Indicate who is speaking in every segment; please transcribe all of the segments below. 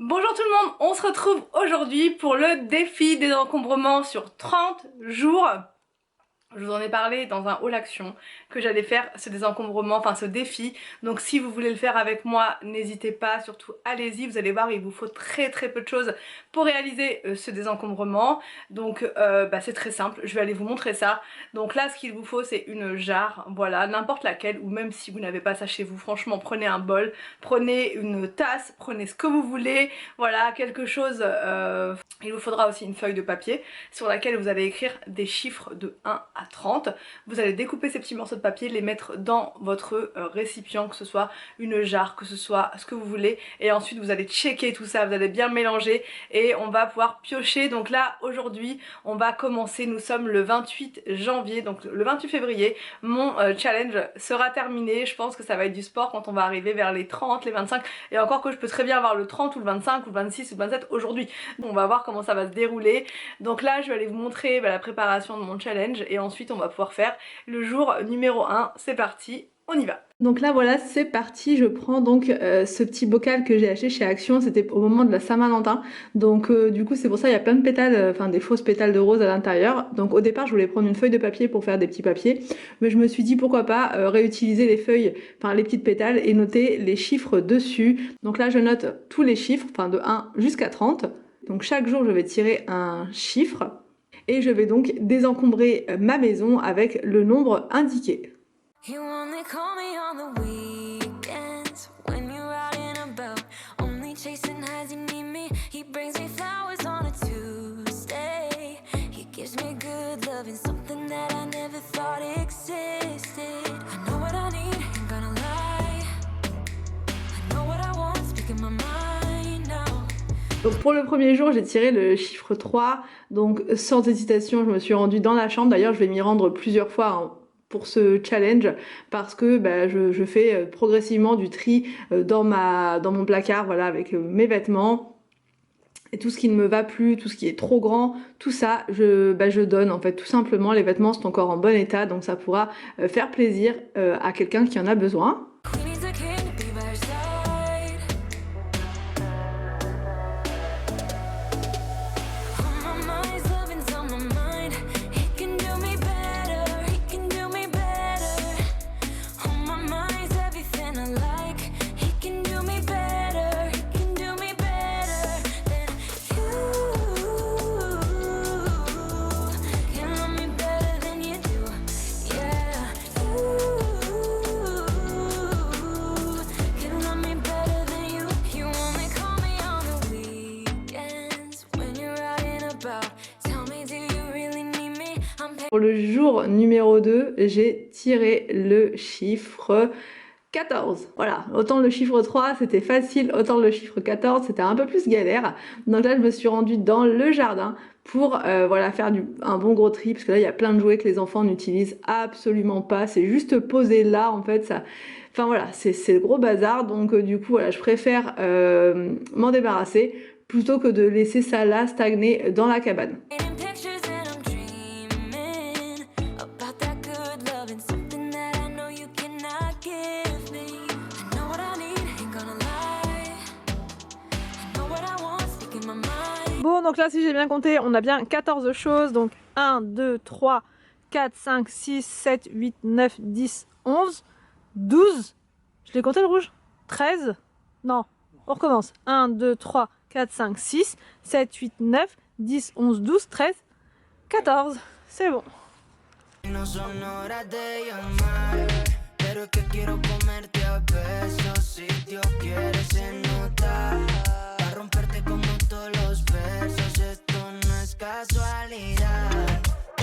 Speaker 1: Bonjour tout le monde, on se retrouve aujourd'hui pour le défi des encombrements sur 30 jours. Je vous en ai parlé dans un haul action que j'allais faire ce désencombrement, enfin ce défi. Donc si vous voulez le faire avec moi, n'hésitez pas, surtout allez-y. Vous allez voir, il vous faut très peu de choses pour réaliser ce désencombrement. Donc c'est très simple, je vais aller vous montrer ça. Donc là ce qu'il vous faut c'est une jarre, voilà, n'importe laquelle, ou même si vous n'avez pas ça chez vous, franchement prenez un bol, prenez une tasse, prenez ce que vous voulez, voilà, quelque chose. Il vous faudra aussi une feuille de papier sur laquelle vous allez écrire des chiffres de 1 à 30. Vous allez découper ces petits morceaux de papier, les mettre dans votre récipient, que ce soit une jarre, que ce soit ce que vous voulez, et ensuite vous allez checker tout ça, vous allez bien mélanger et on va pouvoir piocher. Donc là aujourd'hui on va commencer, nous sommes le 28 janvier, donc le 28 février, mon challenge sera terminé. Je pense que ça va être du sport quand on va arriver vers les 30, les 25, et encore que je peux très bien avoir le 30 ou le 25 ou le 26 ou le 27 aujourd'hui. On va voir comment ça va se dérouler. Donc là je vais aller vous montrer la préparation de mon challenge et ensuite on va pouvoir faire le jour numéro 1. C'est parti, on y va. Donc là voilà, c'est parti, je prends donc ce petit bocal que j'ai acheté chez Action, c'était au moment de la Saint-Valentin. Donc du coup c'est pour ça il y a plein de pétales, enfin des fausses pétales de rose à l'intérieur. Donc au départ je voulais prendre une feuille de papier pour faire des petits papiers, mais je me suis dit pourquoi pas réutiliser les feuilles, enfin les petites pétales, et noter les chiffres dessus. Donc là je note tous les chiffres, enfin de 1 jusqu'à 30. Donc chaque jour je vais tirer un chiffre et je vais donc désencombrer ma maison avec le nombre indiqué. You only call me on the weekends when you're out and about, only chasing highs, you need me. He brings me flowers on a Tuesday. He gives me good love and something that I never thought existed. I know what I need, ain't gonna lie. I know what I want, speaking my mind now. Donc pour le premier jour j'ai tiré le chiffre 3, donc sans hésitation je me suis rendue dans la chambre. D'ailleurs je vais m'y rendre plusieurs fois hein, pour ce challenge, parce que je fais progressivement du tri dans mon placard, voilà, avec mes vêtements et tout ce qui ne me va plus, tout ce qui est trop grand, tout ça je donne en fait tout simplement. Les vêtements sont encore en bon état, donc ça pourra faire plaisir à quelqu'un qui en a besoin. Pour le jour numéro 2, j'ai tiré le chiffre 14. Voilà, autant le chiffre 3 c'était facile, autant le chiffre 14 c'était un peu plus galère. Donc là je me suis rendue dans le jardin pour voilà, faire un bon gros tri, parce que là il y a plein de jouets que les enfants n'utilisent absolument pas, c'est juste posé là en fait, ça... Enfin voilà, c'est le gros bazar. Donc du coup voilà, je préfère m'en débarrasser plutôt que de laisser ça là stagner dans la cabane. Bon, donc là si j'ai bien compté, on a bien 14 choses, donc 1, 2, 3, 4, 5, 6, 7, 8, 9, 10, 11, 12, je l'ai compté le rouge, 13, non, on recommence, 1, 2, 3, 4, 5, 6, 7, 8, 9, 10, 11, 12, 13, 14, c'est bon.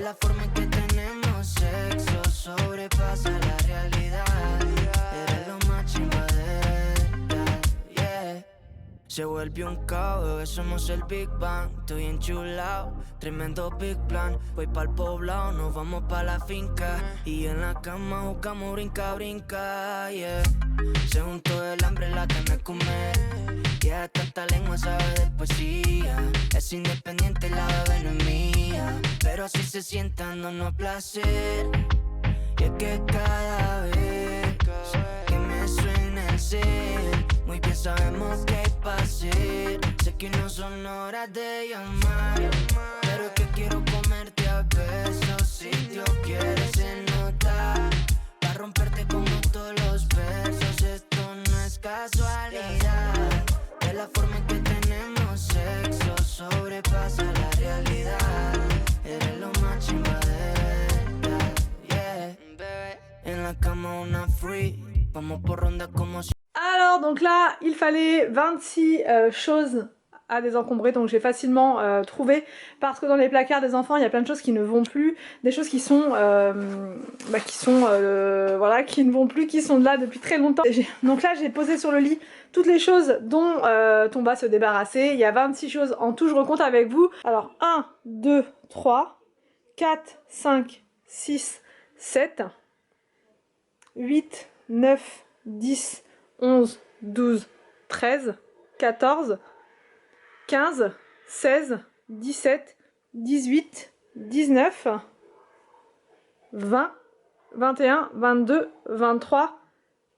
Speaker 1: La forma en que tenemos sexo sobrepasa la realidad. Eres lo más chimba de ella, yeah. Se vuelve un caos, bebé, somos el Big Bang. Estoy enchulado, tremendo big plan. Voy pa'l poblado, nos vamos pa' la finca. Y en la cama jugamos brinca, brinca, yeah. Se juntó el hambre, la que me come. Yeah, tanta lengua sabe de poesía. Es independiente, la bebé no es mía, pero así se sienta dándonos placer. Y es que cada vez que me suena el cel, muy bien sabemos que hay pa' hacer.
Speaker 2: que no son horas de llamar, pero es que quiero comerte a besos. Si Dios quiere se nota, pa' romperte como todos los versos. Esto no es casualidad, de la forma en que tenemos sexo sobrepasa la realidad. Eres lo más chimba de verdad, yeah. En la cama una free, vamos por ronda como si...
Speaker 1: Alors donc là il fallait 26 choses à désencombrer, donc j'ai facilement trouvé, parce que dans les placards des enfants il y a plein de choses qui ne vont plus, des choses qui sont voilà, qui ne vont plus, qui sont là depuis très longtemps. Donc là j'ai posé sur le lit toutes les choses dont on va se débarrasser. Il y a 26 choses en tout, je recompte avec vous. Alors 1, 2, 3, 4, 5, 6, 7, 8, 9, 10, 11, 12, 13, 14, 15, 16, 17, 18, 19, 20, 21, 22, 23,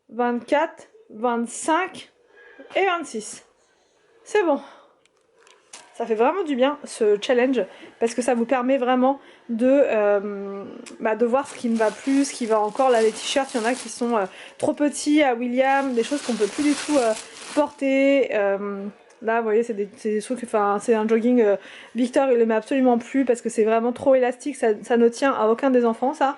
Speaker 1: 24, 25 et 26. C'est bon. Ça fait vraiment du bien ce challenge parce que ça vous permet vraiment de voir ce qui ne va plus, ce qui va encore. Là les t-shirts, il y en a qui sont trop petits à William, des choses qu'on peut plus du tout porter. Là vous voyez c'est des trucs, enfin c'est un jogging, Victor il le met absolument plus parce que c'est vraiment trop élastique, ça ne tient à aucun des enfants ça.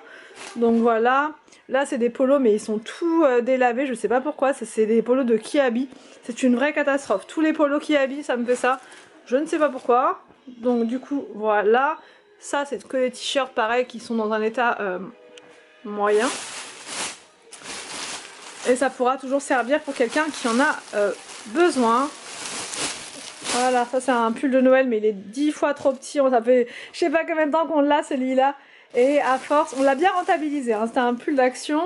Speaker 1: Donc voilà, là c'est des polos mais ils sont tout délavés, je sais pas pourquoi, c'est des polos de Kiabi, c'est une vraie catastrophe. Tous les polos Kiabi ça me fait ça, je ne sais pas pourquoi. Donc du coup voilà, ça c'est que des t-shirts pareil qui sont dans un état moyen. Et ça pourra toujours servir pour quelqu'un qui en a besoin. Voilà, ça c'est un pull de Noël mais il est 10 fois trop petit, ça fait je sais pas combien de temps qu'on l'a celui-là. Et à force, on l'a bien rentabilisé, hein. C'était un pull d'action.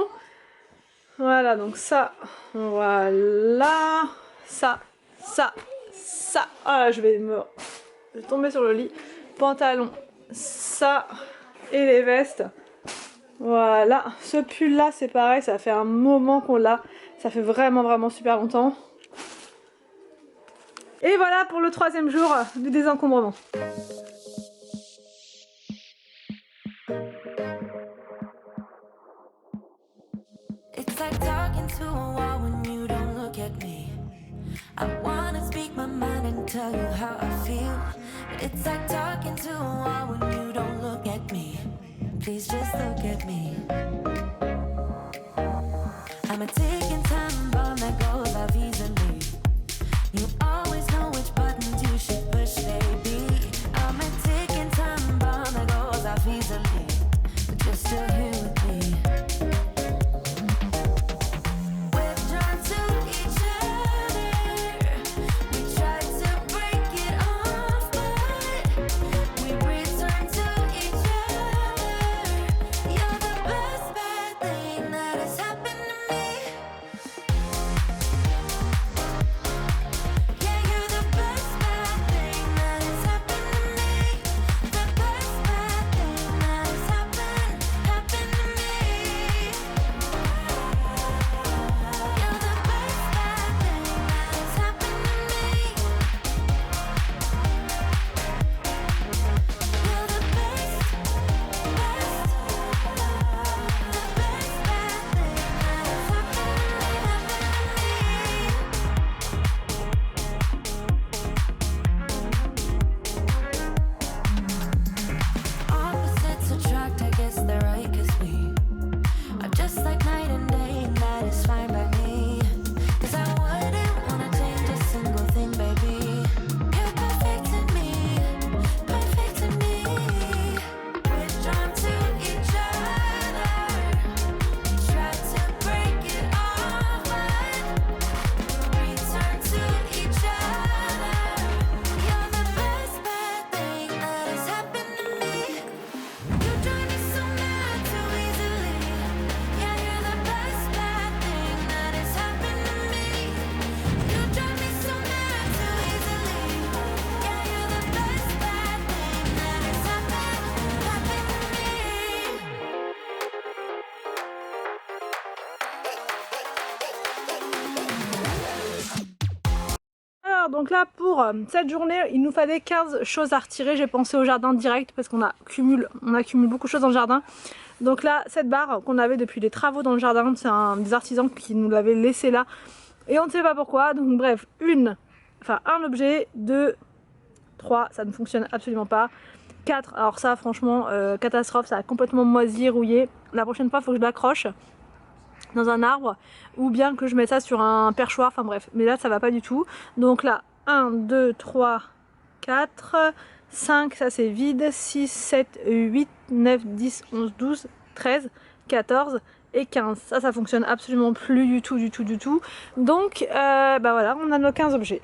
Speaker 1: Voilà, donc ça, voilà, ça. Oh là, je vais tomber sur le lit. Pantalon, ça, et les vestes. Voilà, ce pull là c'est pareil, ça fait un moment qu'on l'a. Ça fait vraiment super longtemps. Et voilà pour le 3e jour du désencombrement.
Speaker 2: It's like talking to a wall when you don't look at me. I wanna speak my mind and tell you how I feel, but it's like talking to a wall when you don't look at me. Please just look at me. I'm a ticking time bomb that goes off easily. You always know which buttons you should push, baby. I'm a ticking time bomb that goes off easily, but you're still here with me.
Speaker 1: donc là pour cette journée il nous fallait 15 choses à retirer. J'ai pensé au jardin direct parce qu'on accumule beaucoup de choses dans le jardin. Donc là cette barre qu'on avait depuis les travaux dans le jardin, c'est des artisans qui nous l'avaient laissé là et on ne sait pas pourquoi. Donc bref, un objet, 2, 3, ça ne fonctionne absolument pas. 4, alors ça franchement catastrophe, ça a complètement moisi, rouillé. La prochaine fois il faut que je l'accroche dans un arbre ou bien que je mette ça sur un perchoir, enfin bref, mais là ça va pas du tout. Donc là 1, 2, 3, 4, 5, ça c'est vide, 6, 7, 8, 9, 10, 11, 12, 13, 14 et 15. Ça fonctionne absolument plus du tout. Donc bah voilà, on a nos 15 objets.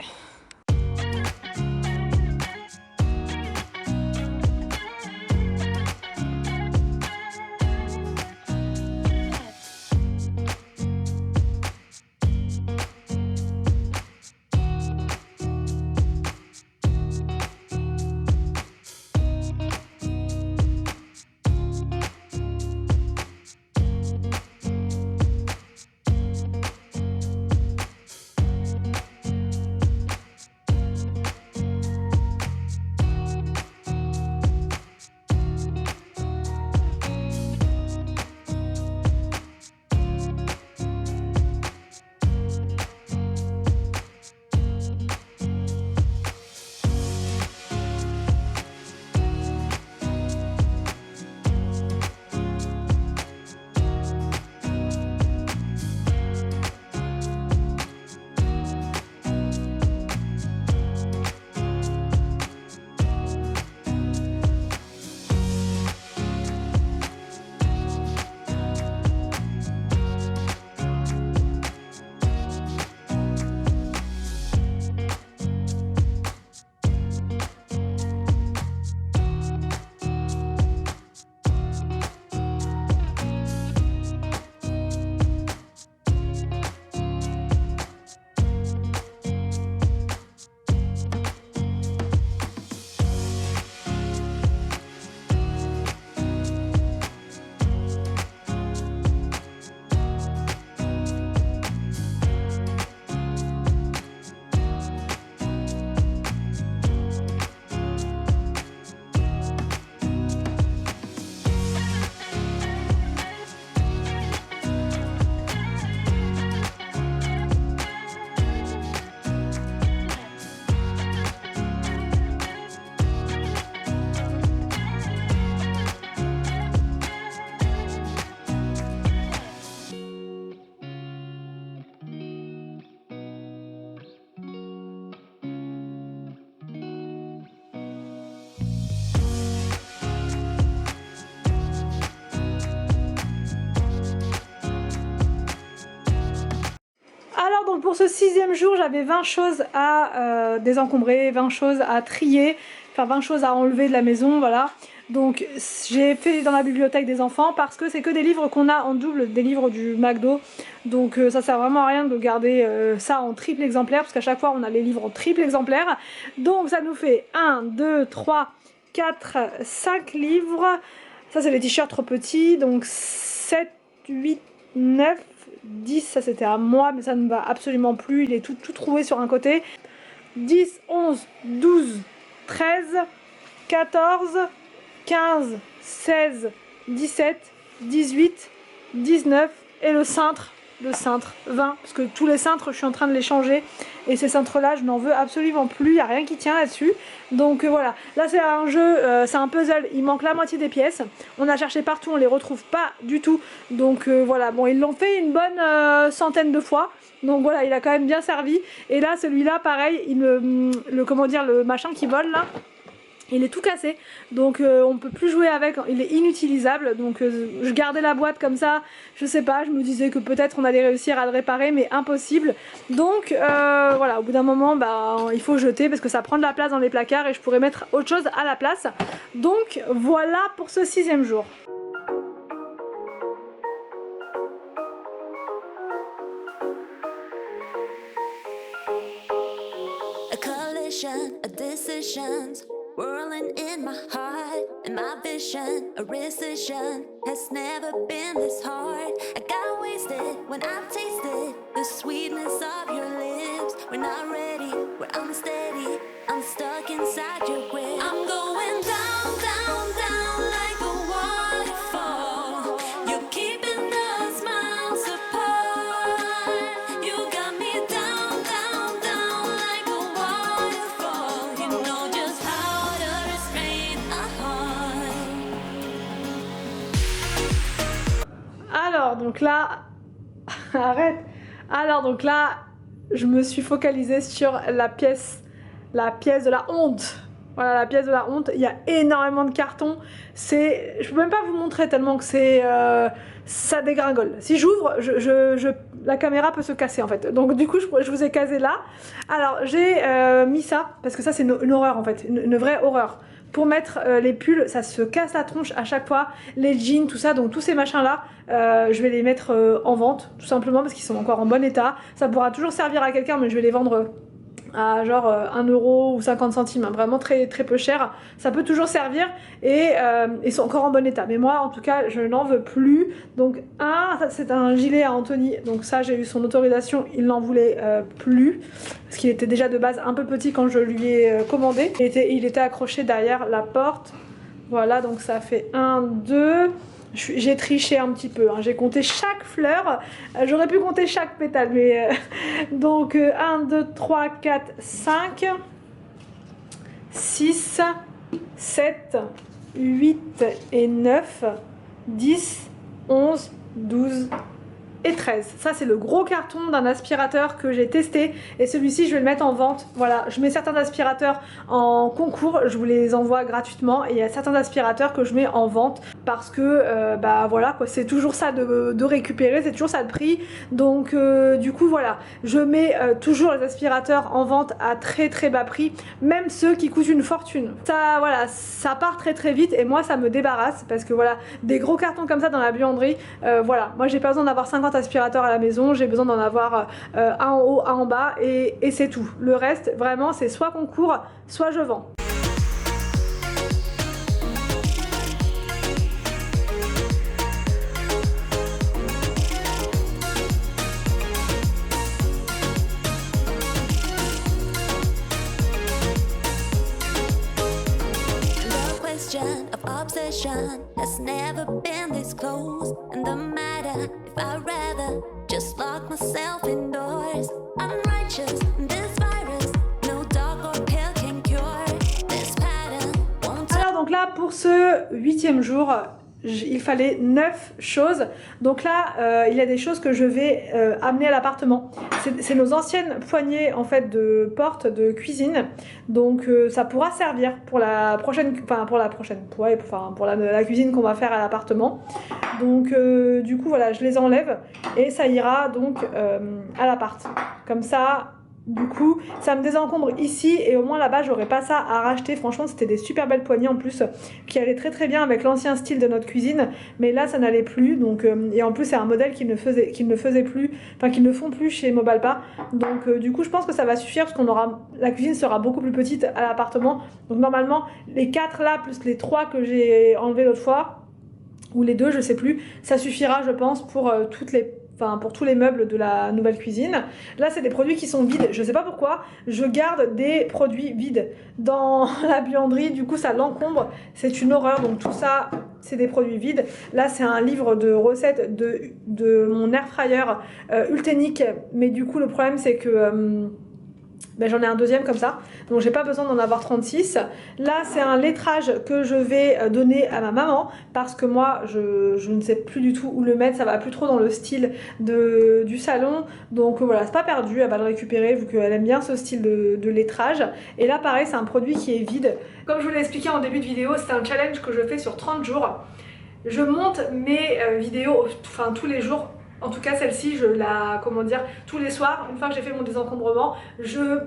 Speaker 1: Alors donc pour ce 6e jour, j'avais 20 choses à désencombrer, 20 choses à trier, enfin 20 choses à enlever de la maison, voilà. Donc j'ai fait dans la bibliothèque des enfants parce que c'est que des livres qu'on a en double, des livres du McDo. Donc ça sert vraiment à rien de garder ça en triple exemplaire parce qu'à chaque fois on a les livres en triple exemplaire. Donc ça nous fait 1, 2, 3, 4, 5 livres. Ça c'est les t-shirts trop petits, donc 7, 8, 9, 10, ça c'était à moi mais ça ne va absolument plus, il est tout troué sur un côté. 10, 11, 12, 13, 14, 15, 16, 17, 18, 19 et le cintre 20, parce que tous les cintres je suis en train de les changer et ces cintres là je n'en veux absolument plus, il n'y a rien qui tient là-dessus. Donc voilà, là c'est un jeu, c'est un puzzle, il manque la moitié des pièces, on a cherché partout, on les retrouve pas du tout. Donc voilà, bon ils l'ont fait une bonne centaine de fois, donc voilà, il a quand même bien servi. Et là celui-là pareil, le machin qui vole là, il est tout cassé, donc on peut plus jouer avec, il est inutilisable. Donc je gardais la boîte comme ça, je sais pas, je me disais que peut-être on allait réussir à le réparer, mais impossible. Donc voilà, au bout d'un moment il faut jeter parce que ça prend de la place dans les placards et je pourrais mettre autre chose à la place. Donc voilà pour ce 6e jour.
Speaker 2: A collision of decisions. whirling in my heart, and my vision, a rescission, has never been this hard. I got wasted when I tasted the sweetness of your lips. We're not ready, we're unsteady, I'm stuck inside your grip. I'm going down, down, down like a waterfall. You're keeping us miles apart. You got me down, down, down like a waterfall. You know just how to restrain a heart.
Speaker 1: Alors donc là, arrête. Alors donc là, je me suis focalisée sur la pièce de la honte. Voilà, la pièce de la honte. Il y a énormément de cartons. Je peux même pas vous montrer tellement que ça dégringole. Si j'ouvre, la caméra peut se casser en fait. Donc du coup, je vous ai casé là. Alors j'ai mis ça parce que ça c'est une horreur en fait, une vraie horreur. Pour mettre les pulls, ça se casse la tronche à chaque fois, les jeans, tout ça, donc tous ces machins là, je vais les mettre en vente, tout simplement parce qu'ils sont encore en bon état. Ça pourra toujours servir à quelqu'un, mais je vais les vendre à genre 1 euro ou 50 centimes, hein, vraiment très très peu cher. Ça peut toujours servir et ils sont encore en bon état. Mais moi en tout cas je n'en veux plus. Donc c'est un gilet à Anthony, donc ça j'ai eu son autorisation, il n'en voulait plus. Parce qu'il était déjà de base un peu petit quand je lui ai commandé. Il était accroché derrière la porte. Voilà, donc ça fait 1, 2... J'ai triché un petit peu, hein. J'ai compté chaque fleur, j'aurais pu compter chaque pétale, mais donc 1, 2, 3, 4, 5, 6, 7, 8 et 9, 10, 11, 12 et 13. Ça c'est le gros carton d'un aspirateur que j'ai testé et celui-ci je vais le mettre en vente. Voilà, je mets certains aspirateurs en concours, je vous les envoie gratuitement et il y a certains aspirateurs que je mets en vente parce que bah voilà quoi, c'est toujours ça de récupérer, c'est toujours ça de prix. Donc du coup voilà, je mets toujours les aspirateurs en vente à très très bas prix, même ceux qui coûtent une fortune. Ça voilà, ça part très très vite et moi ça me débarrasse parce que voilà, des gros cartons comme ça dans la buanderie, voilà, moi j'ai pas besoin d'avoir 50 aspirateurs à la maison, j'ai besoin d'en avoir un en haut, un en bas et c'est tout. Le reste vraiment c'est soit concours, soit je vends.
Speaker 2: Obsession has never been this close, and the matter if I'd rather just lock myself indoors. I'm righteous, this virus, no dog or pill can cure this pattern.
Speaker 1: Alors donc là pour ce 8e jour, il fallait 9 choses. Donc là il y a des choses que je vais amener à l'appartement. C'est nos anciennes poignées en fait de porte de cuisine. Donc ça pourra servir pour la prochaine, pour la cuisine qu'on va faire à l'appartement. Donc du coup voilà, je les enlève et ça ira donc à l'appart. Comme ça, du coup, ça me désencombre ici et au moins là-bas, j'aurais pas ça à racheter. Franchement, c'était des super belles poignées en plus qui allaient très très bien avec l'ancien style de notre cuisine. Mais là, ça n'allait plus. Donc, et en plus, c'est un modèle qu'ils ne faisaient plus, enfin qu'ils ne font plus chez Mobalpa. Donc, du coup, je pense que ça va suffire parce la cuisine sera beaucoup plus petite à l'appartement. Donc, normalement, les 4 là plus les 3 que j'ai enlevés l'autre fois, ou les 2, je sais plus, ça suffira, je pense, pour pour tous les meubles de la nouvelle cuisine. Là c'est des produits qui sont vides, je sais pas pourquoi, je garde des produits vides dans la buanderie, du coup ça l'encombre, c'est une horreur. Donc tout ça c'est des produits vides. Là c'est un livre de recettes de mon air fryer Ultenic, mais du coup le problème c'est que j'en ai un deuxième comme ça, donc j'ai pas besoin d'en avoir 36. Là c'est un lettrage que je vais donner à ma maman parce que moi je ne sais plus du tout où le mettre, ça va plus trop dans le style du salon. Donc voilà, c'est pas perdu, elle va le récupérer vu qu'elle aime bien ce style de lettrage. Et là pareil, c'est un produit qui est vide. Comme je vous l'ai expliqué en début de vidéo, c'est un challenge que je fais sur 30 jours. Je monte mes vidéos tous les jours. En tout cas celle-ci, tous les soirs, une fois que j'ai fait mon désencombrement, je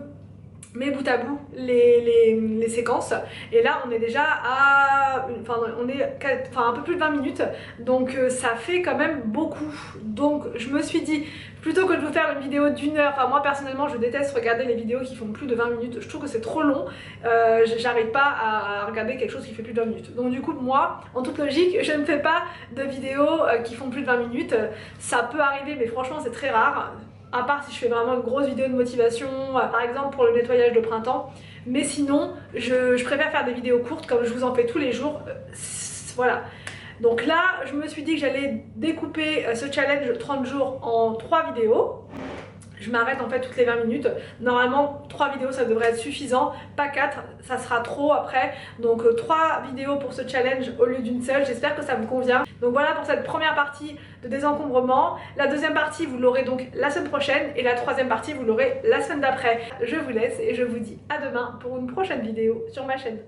Speaker 3: mais bout à bout les séquences, et là on est déjà à un peu plus de 20 minutes, donc ça fait quand même beaucoup. Donc je me suis dit, plutôt que de vous faire une vidéo d'1 heure, enfin moi personnellement je déteste regarder les vidéos qui font plus de 20 minutes, je trouve que c'est trop long, j'arrive pas à regarder quelque chose qui fait plus de 20 minutes. Donc du coup moi, en toute logique, je ne fais pas de vidéos qui font plus de 20 minutes, ça peut arriver mais franchement c'est très rare. À part si je fais vraiment une grosse vidéo de motivation, par exemple pour le nettoyage de printemps. Mais sinon, je préfère faire des vidéos courtes comme je vous en fais tous les jours. Voilà. Donc là, je me suis dit que j'allais découper ce challenge 30 jours en 3 vidéos. Je m'arrête en fait toutes les 20 minutes. Normalement 3 vidéos ça devrait être suffisant, pas 4, ça sera trop après. Donc 3 vidéos pour ce challenge au lieu d'une seule, j'espère que ça vous convient. Donc voilà pour cette première partie de désencombrement. La deuxième partie vous l'aurez donc la semaine prochaine et la troisième partie vous l'aurez la semaine d'après. Je vous laisse et je vous dis à demain pour une prochaine vidéo sur ma chaîne.